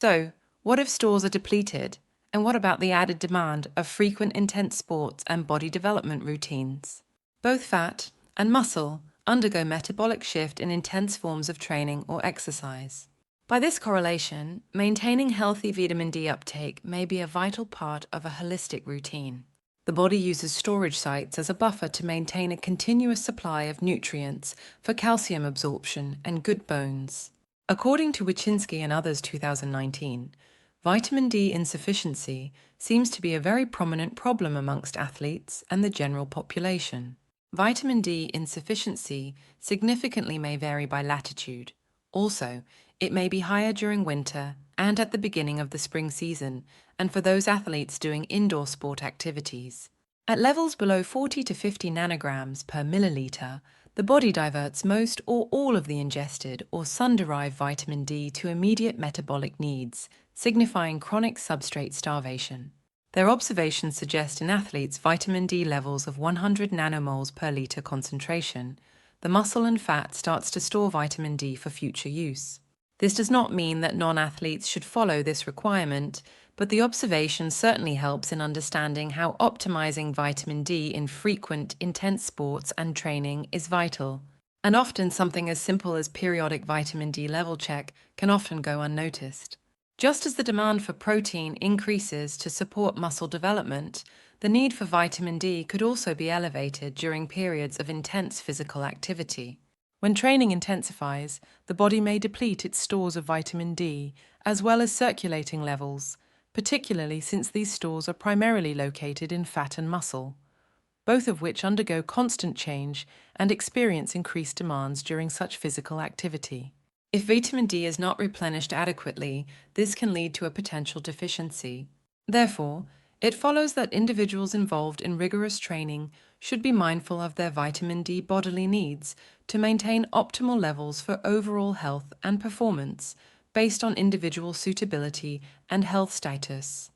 So, what if stores are depleted? And what about the added demand of frequent intense sports and body development routines? Both fat and muscle undergo metabolic shift in intense forms of training or exercise. By this correlation, maintaining healthy vitamin D uptake may be a vital part of a holistic routine. The body uses storage sites as a buffer to maintain a continuous supply of nutrients for calcium absorption and good bones. According to Wyszynski and others 2019, vitamin D insufficiency seems to be a very prominent problem amongst athletes and the general population. Vitamin D insufficiency significantly may vary by latitude. Also, it may be higher during winter and at the beginning of the spring season, and for those athletes doing indoor sport activities. At levels below 40 to 50 nanograms per milliliter, the body diverts most or all of the ingested or sun-derived vitamin D to immediate metabolic needs, signifying chronic substrate starvation. Their observations suggest in athletes vitamin D levels of 100 nanomoles per liter concentration, the muscle and fat starts to store vitamin D for future use. This does not mean that non-athletes should follow this requirement, but the observation certainly helps in understanding how optimizing vitamin D in frequent, intense sports and training is vital. And often something as simple as periodic vitamin D level check can often go unnoticed. Just as the demand for protein increases to support muscle development, the need for vitamin D could also be elevated during periods of intense physical activity. When training intensifies, the body may deplete its stores of vitamin D, as well as circulating levels, particularly since these stores are primarily located in fat and muscle, both of which undergo constant change and experience increased demands during such physical activity. If vitamin D is not replenished adequately, this can lead to a potential deficiency. Therefore, it follows that individuals involved in rigorous training should be mindful of their vitamin D bodily needs to maintain optimal levels for overall health and performance based on individual suitability and health status.